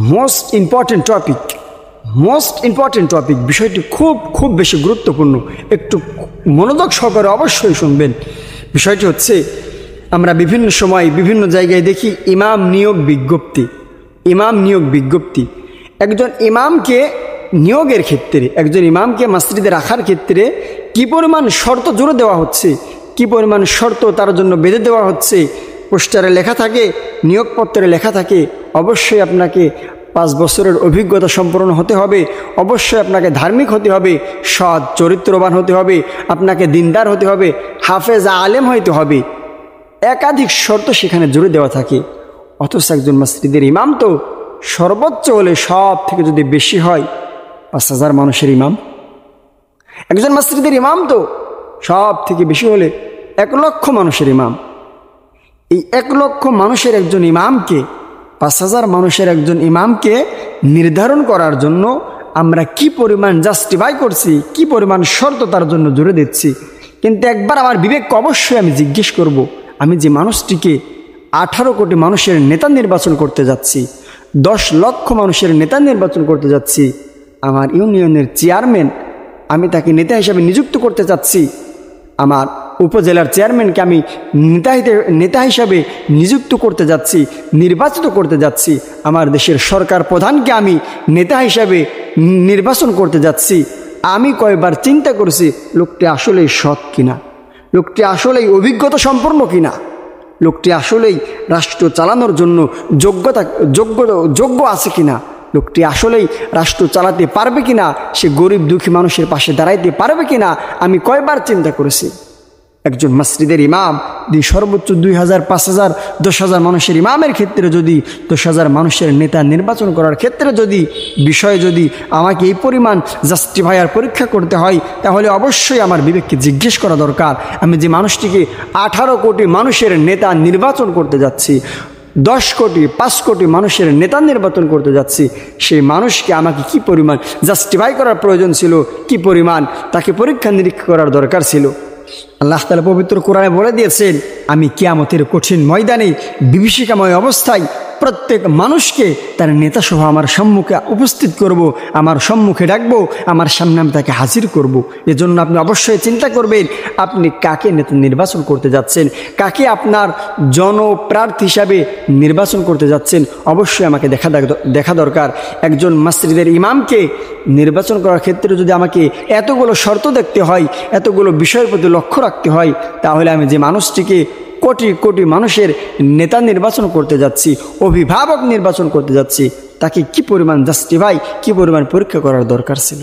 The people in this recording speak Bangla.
মোস্ট ইম্পর্টেন্ট টপিক বিষয়টি খুব বেশি গুরুত্বপূর্ণ। একটু মনোযোগ সহকারে অবশ্যই শুনবেন। বিষয়টি হচ্ছে, আমরা বিভিন্ন সময় বিভিন্ন জায়গায় দেখি ইমাম নিয়োগ বিজ্ঞপ্তি। একজন ইমামকে নিয়োগের ক্ষেত্রে, একজন ইমামকে মসজিদে রাখার ক্ষেত্রে কি পরিমাণ শর্ত জুড়ে দেওয়া হচ্ছে, কি পরিমাণ শর্ত তার জন্য বেঁধে দেওয়া হচ্ছে। পোস্টারে লেখা থাকে, নিয়োগপত্রে লেখা থাকে, অবশ্যই আপনাকে 5 বছরের অভিজ্ঞতা সম্পন্ন হতে হবে, অবশ্যই আপনাকে ধার্মিক হতে হবে, সৎ চরিত্রবান হতে হবে, আপনাকে দিনদার হতে হবে, হাফেজ আলেম হইতে হবে। একাধিক শর্ত সেখানে জুড়ে দেওয়া থাকে। অথচ একজন মসজিদের ইমাম তো সর্বোচ্চ হলে, সব থেকে যদি বেশি হয়, 5000 মানুষের ইমাম। একজন মসজিদের ইমাম তো সব থেকে বেশি হলে 1 লক্ষ মানুষের ইমাম। এই 1 লক্ষ মানুষের একজন ইমামকে, 5000 মানুষের একজন ইমামকে নির্ধারণ করার জন্য আমরা কি পরিমাণ জাস্টিফাই করছি, কি পরিমাণ শর্ত তার জন্য জুড়ে দিচ্ছি। কিন্তু একবার আমার বিবেককে অবশ্যই আমি জিজ্ঞেস করব, আমি যে মানুষটিকে 18 কোটি মানুষের নেতা নির্বাচন করতে যাচ্ছি, 10 লক্ষ মানুষের নেতা নির্বাচন করতে যাচ্ছি, আমার ইউনিয়নের চেয়ারম্যান, আমি তাকে নেতা হিসাবে নিযুক্ত করতে চাচ্ছি, আমার উপজেলার চেয়ারম্যানকে আমি নেতা হিসাবে নিযুক্ত করতে যাচ্ছি, নির্বাচিত করতে যাচ্ছি, আমার দেশের সরকার প্রধানকে আমি নেতা হিসাবে নির্বাচন করতে যাচ্ছি। আমি কয়েকবার চিন্তা করেছি, লোকটি আসলেই সৎ কিনা, লোকটি আসলেই অভিজ্ঞতা সম্পন্ন কিনা, লোকটি আসলেই রাষ্ট্র চালানোর জন্য যোগ্য আছে কিনা, লোকটি আসলেই রাষ্ট্র চালাতে পারবে কিনা, সে গরিব দুঃখী মানুষের পাশে দাঁড়াইতে পারবে কিনা, আমি কয়বার চিন্তা করেছি। একজন মসজিদের ইমাম সর্বোচ্চ 2000, 5000, 10,000 মানুষের ইমামের ক্ষেত্রে যদি, 10,000 মানুষের নেতা নির্বাচন করার ক্ষেত্রে যদি যদি আমাকে এই পরিমাণ জাস্টিফায়ার পরীক্ষা করতে হয়, তাহলে অবশ্যই আমার বিবেককে জিজ্ঞেস করা দরকার, আমি যে মানুষটিকে 18 কোটি মানুষের নেতা নির্বাচন করতে যাচ্ছি, 10 কোটি 5 কোটি মানুষের নেতা নির্বাচন করতে যাচ্ছি, সেই মানুষকে আমাকে কি পরিমাণ জাস্টিফাই করার প্রয়োজন ছিল, কি পরিমাণ তাকে পরীক্ষা নিরীক্ষা করার দরকার ছিল। আল্লাহ তাআলা পবিত্র কোরআনে বলে দিয়েছেন, আমি কিয়ামতের কঠিন ময়দানে বিভীষিকাময় অবস্থায় প্রত্যেক মানুষকে তার নেতা সহ আমার সম্মুখে উপস্থিত করব, আমার সম্মুখে ডাকবো, আমার সামনে আমি তাকে হাজির করব। এজন্য আপনি অবশ্যই চিন্তা করবেন, আপনি কাকে নেতা নির্বাচন করতে যাচ্ছেন, কাকে আপনার জনপ্রার্থী হিসাবে নির্বাচন করতে যাচ্ছেন, অবশ্যই আমাকে দেখা দরকার। একজন মসজিদের ইমামকে নির্বাচন করার ক্ষেত্রে যদি আমাকে এতগুলো শর্ত দেখতে হয়, এতগুলো বিষয়ের প্রতি লক্ষ্য রাখতে হয়, তাহলে আমি যে মানুষটিকে কোটি কোটি মানুষের নেতা নির্বাচন করতে যাচ্ছি, অভিভাবক নির্বাচন করতে যাচ্ছি, তাকে কি পরিমাণ জাস্টিফাই, কি পরিমাণ পরীক্ষা করার দরকার ছিল।